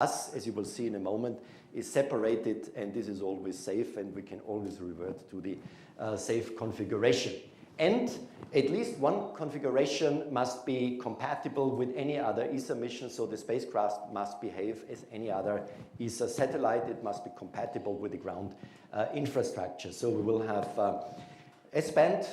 bus, as you will see in a moment, is separated, and this is always safe, and we can always revert to the safe configuration. And at least one configuration must be compatible with any other ESA mission, so the spacecraft must behave as any other ESA satellite. It must be compatible with the ground infrastructure. So we will have S-band,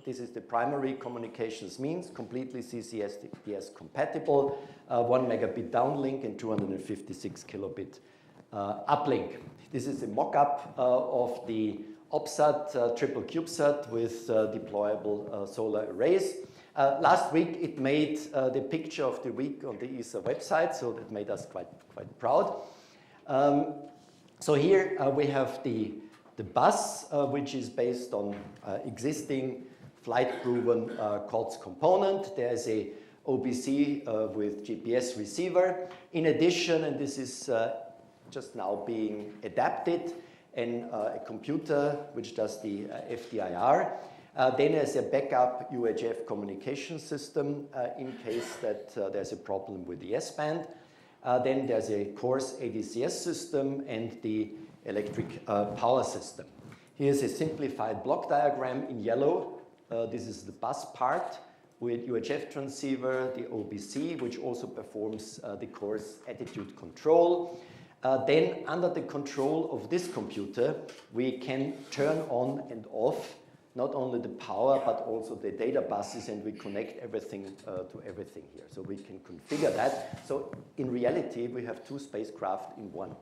this is the primary communications means, completely CCS compatible, 1 megabit downlink and 256 kilobit uplink. This is a mock-up of the OPSAT triple CubeSat with deployable solar arrays. Last week it made the picture of the week on the ESA website, so that made us quite proud. So here we have the bus, which is based on existing flight-proven COTS component. There's a OBC with GPS receiver. In addition, and this is just now being adapted, and a computer which does the FDIR. Then there's a backup UHF communication system in case that there's a problem with the S-band. Then there's a coarse ADCS system and the electric power system. Here's a simplified block diagram in yellow. This is the bus part with UHF transceiver, the OBC, which also performs the coarse attitude control. Then under the control of this computer, we can turn on and off not only the power, but also the data buses, and we connect everything to everything here. So we can configure that. So in reality, we have two spacecraft in one.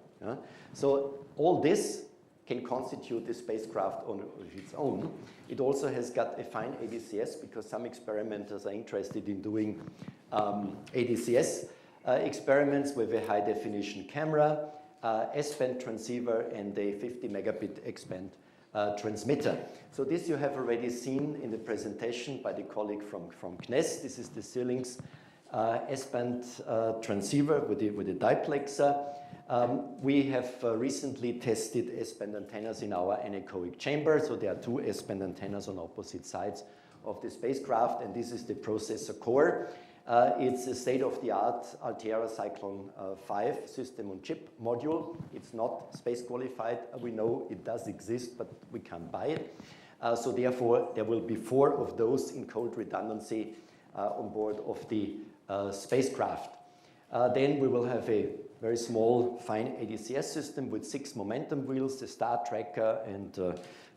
So all this can constitute the spacecraft on its own. It also has got a fine ADCS because some experimenters are interested in doing ADCS experiments with a high definition camera, S-band transceiver, and a 50 megabit X-band transmitter. So this you have already seen in the presentation by the colleague from KNES. This is the Xilinx S-band transceiver with a diplexer. We have recently tested S-band antennas in our anechoic chamber. So there are two S-band antennas on opposite sides of the spacecraft, and this is the processor core. It's a state-of-the-art Altera Cyclone 5 system-on-chip module. It's not space qualified. We know it does exist, but we can't buy it. So therefore, there will be 4 of those in cold redundancy on board of the spacecraft. Then we will have a very small, fine ADCS system with 6 momentum wheels, the star tracker and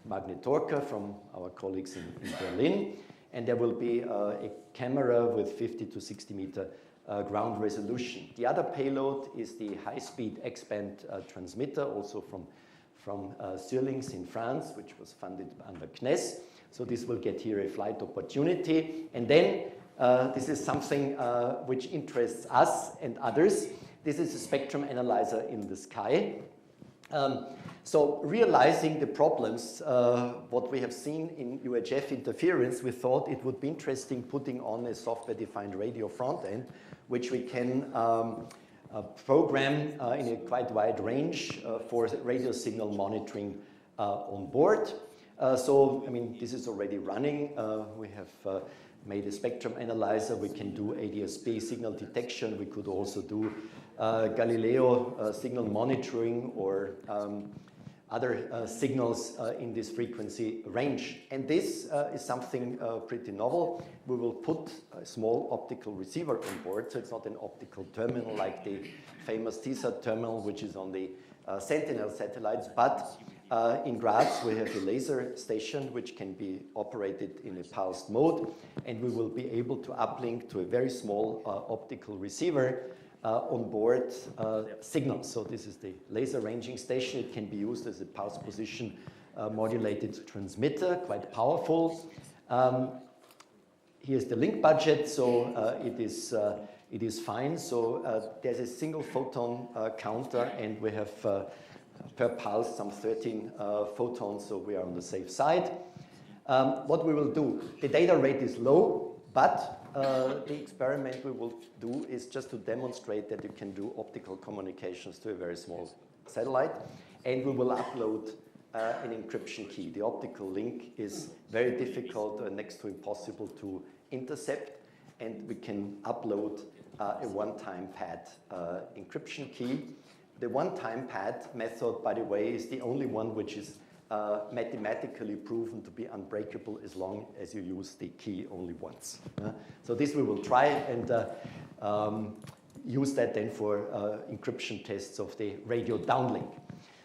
magnetorquer from our colleagues in Berlin. And there will be a camera with 50 to 60 meter ground resolution. The other payload is the high-speed X-band transmitter, also from Xilinx in France, which was funded under KNES. So this will get here a flight opportunity. And then this is something which interests us and others. This is a spectrum analyzer in the sky. So realizing the problems, what we have seen in UHF interference, we thought it would be interesting putting on a software-defined radio front end, which we can program in a quite wide range for radio signal monitoring on board. So, I mean, this is already running. We have made a spectrum analyzer. We can do ADS-B signal detection. We could also do Galileo signal monitoring or other signals in this frequency range. And this is something pretty novel. We will put a small optical receiver on board, so it's not an optical terminal like the famous TSAT terminal, which is on the Sentinel satellites, but in Graz we have a laser station which can be operated in a pulsed mode, and we will be able to uplink to a very small optical receiver on board signals. So this is the laser ranging station. It can be used as a pulse position modulated transmitter, quite powerful. Here's the link budget, so it is fine. So there's a single photon counter, and we have per pulse some 13 photons, so we are on the safe side. What we will do, the data rate is low, but the experiment we will do is just to demonstrate that you can do optical communications to a very small satellite, and we will upload an encryption key. The optical link is very difficult, next to impossible to intercept, and we can upload a one-time pad encryption key. The one-time pad method, by the way, is the only one which is mathematically proven to be unbreakable as long as you use the key only once. So this we will try and use that then for encryption tests of the radio downlink.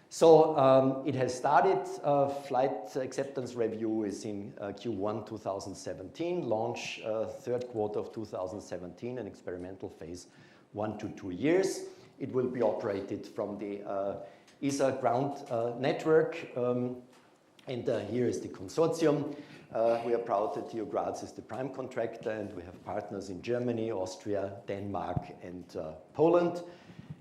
So it has started. Flight acceptance review is in Q1 2017, launch third quarter of 2017, and experimental phase 1 to 2 years. It will be operated from the ESA ground network, and here is the consortium. We are proud that TU Graz is the prime contractor, and we have partners in Germany, Austria, Denmark, and Poland.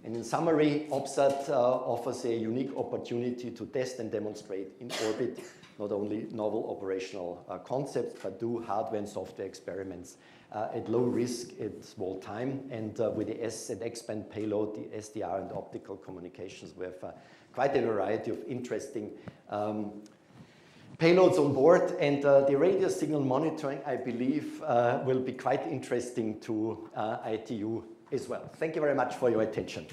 And in summary, OPSAT offers a unique opportunity to test and demonstrate in orbit not only novel operational concepts, but do hardware and software experiments at low risk at small time. And with the S and X-band payload, the SDR and optical communications, we have quite a variety of interesting payloads on board. And the radio signal monitoring, I believe, will be quite interesting to ITU as well. Thank you very much for your attention.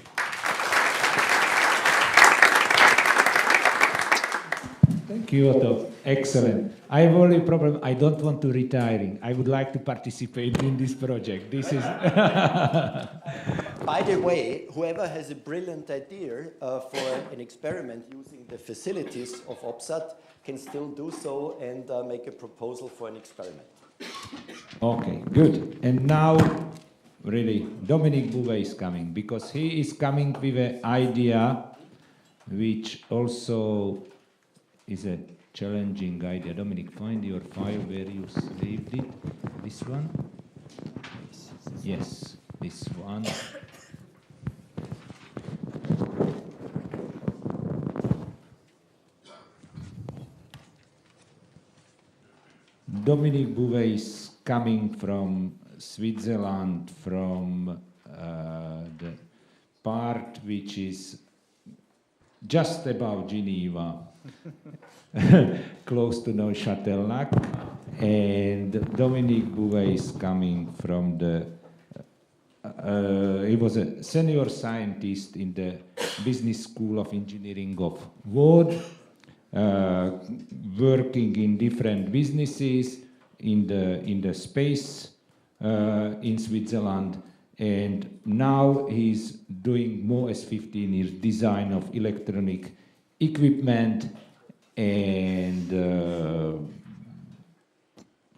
Thank you, Otto. Excellent. I have only a problem. I don't want to retire. I would like to participate in this project. This is. By the way, whoever has a brilliant idea for an experiment using the facilities of OPSAT can still do so and make a proposal for an experiment. Okay, good. And now, really, Dominique BOVEY is coming, because he is coming with an idea which also is a challenging idea. Dominique, find your file where you saved it. This one? Yes, this one. Dominique BOVEY is coming from Switzerland, from the part which is just above Geneva, close to Nanosatellite, and Dominique BOVEY is coming from the, he was a senior scientist in the Business School of Engineering of Vaud, working in different businesses in the space in Switzerland, and now he's doing more as 15 years design of electronic equipment and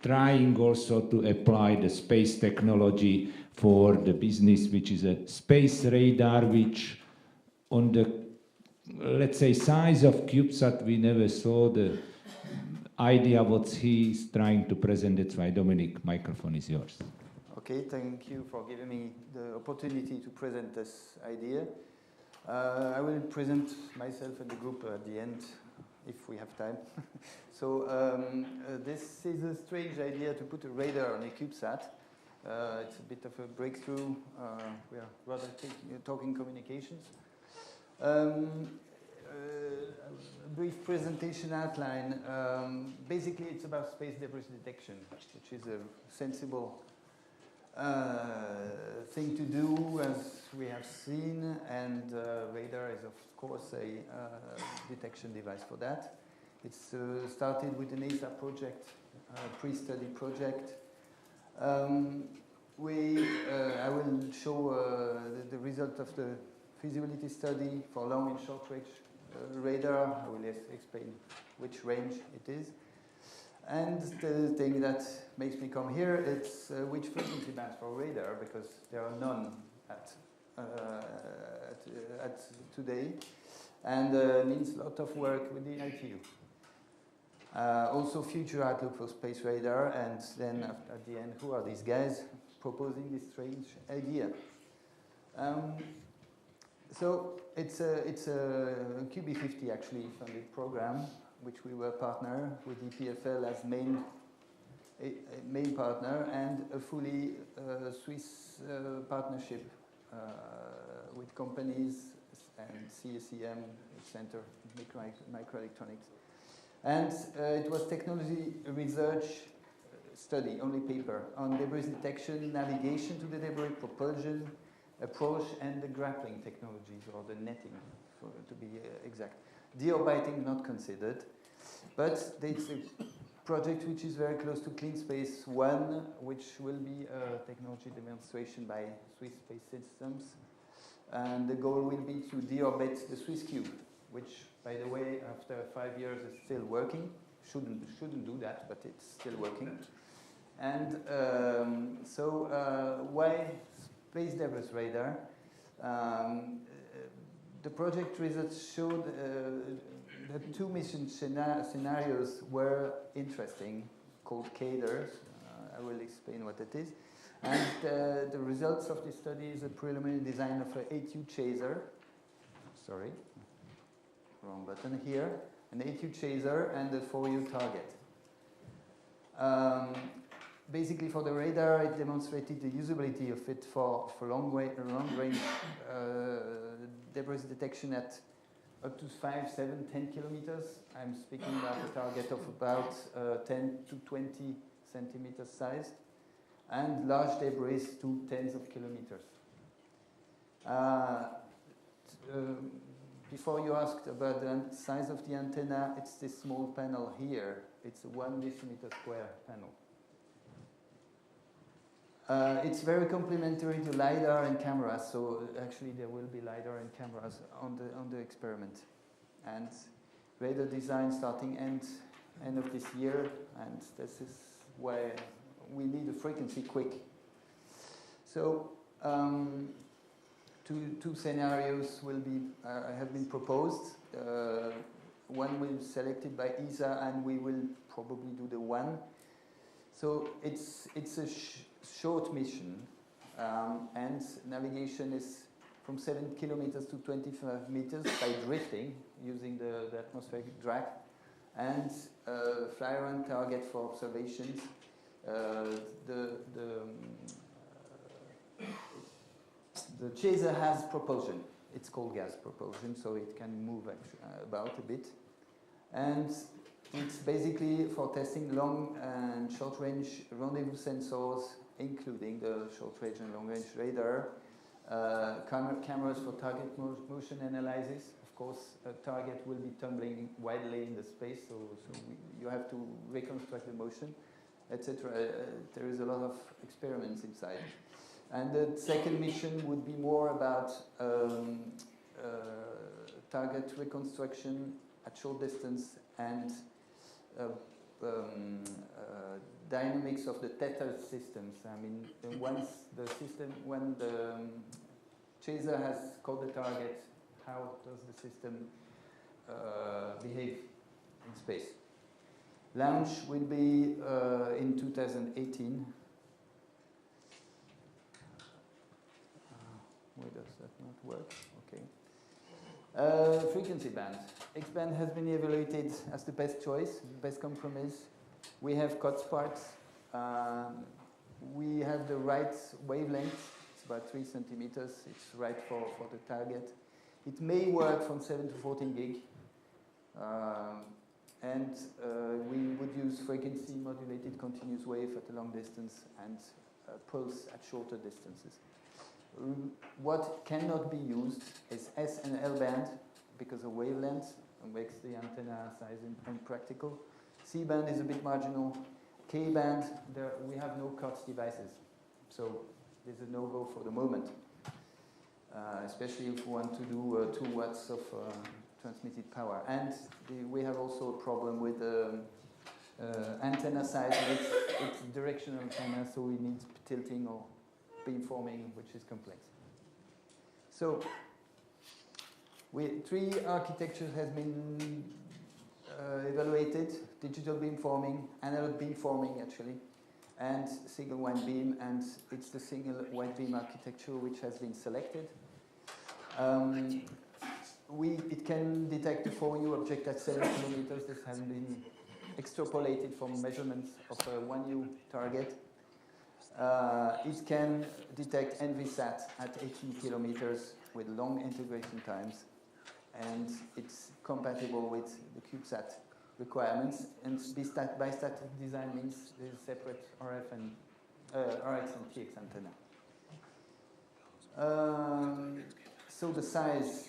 trying also to apply the space technology for the business, which is a space radar, which on the, let's say, size of CubeSat, we never saw the idea what he's trying to present. That's why, Dominique, microphone is yours. Okay, thank you for giving me the opportunity to present this idea. I will present myself and the group at the end, if we have time. So this is a strange idea to put a radar on a CubeSat. It's a bit of a breakthrough. We are rather talking communications. A brief presentation outline. Basically, it's about space debris detection, which is a sensible thing to do, as we have seen, and radar is, of course, a detection device for that. It's started with an ESA project, pre-study project. I will show the result of the feasibility study for long and short range radar. I will explain which range it is. And the thing that makes me come here, it's which frequency bands for radar, because there are none at today, and means a lot of work with the ITU. Also future outlook for space radar, and then at the end, who are these guys proposing this strange idea? So it's a QB50 actually funded program, which we were partner with EPFL as main partner, and a fully Swiss partnership with companies and CSEM, Center of Microelectronics. And it was technology research study, only paper, on debris detection, navigation to the debris, propulsion, approach, and the grappling technologies, or the netting, to be exact. Deorbiting not considered, but it's a project which is very close to Clean Space 1, which will be a technology demonstration by Swiss Space Systems. And the goal will be to deorbit the Swiss Cube, which, by the way, after 5 years is still working. Shouldn't do that, but it's still working. And why space debris radar? The project results showed that two mission scenarios were interesting, called CADERs. I will explain what it is. And the results of this study is a preliminary design of an 8U chaser. Sorry, wrong button here. An 8U chaser and a 4U target. Basically, for the radar, it demonstrated the usability of it for long-range debris detection at up to 5, 7, 10 kilometers. I'm speaking about a target of about 10 to 20 centimeters size, and large debris to tens of kilometers. Before you asked about the size of the antenna, it's this small panel here. It's a 1 decimeter square panel. It's very complementary to LiDAR and cameras, so actually there will be LiDAR and cameras on the experiment. And radar design starting end of this year, and this is why we need a frequency quick. So two scenarios will be have been proposed. One will be selected by ESA, and we will probably do the one. So it's a short mission, and navigation is from 7 kilometers to 25 meters by drifting using the atmospheric drag, and fly around target for observations. The chaser has propulsion. It's called gas propulsion, so it can move about a bit. And it's basically for testing long and short-range rendezvous sensors, including the short-range and long-range radar, cameras for target motion analysis. Of course, a target will be tumbling wildly in the space, so you have to reconstruct the motion, etc. There is a lot of experiments inside. And the second mission would be more about target reconstruction at short distance and dynamics of the tether systems. I mean, when the chaser has caught the target, how does the system behave in space? Launch will be in 2018. Why does that not work? Okay. Frequency band. X-band has been evaluated as the best choice, best compromise. We have cut parts. We have the right wavelength. It's about 3 centimeters. It's right for the target. It may work from 7 to 14 gig. And we would use frequency modulated continuous wave at a long distance and pulse at shorter distances. What cannot be used is S and L band because of wavelengths and makes the antenna size impractical. C band is a bit marginal. K band, we have no COTS devices, so there's a no-go for the moment. Especially if we want to do 2 watts of transmitted power. And we have also a problem with antenna size. It's directional antenna, so we need tilting or beamforming, which is complex. So, 3 architectures has been evaluated: digital beamforming, analog beamforming actually, and single wide beam, and it's the single wide beam architecture which has been selected. It can detect a 4U object at 7 kilometers. This has been extrapolated from measurements of a 1U target. It can detect NVSAT at 18 kilometers with long integration times, and it's compatible with the CubeSat requirements, and by static design means there's a separate RF and RX and TX antenna. So the size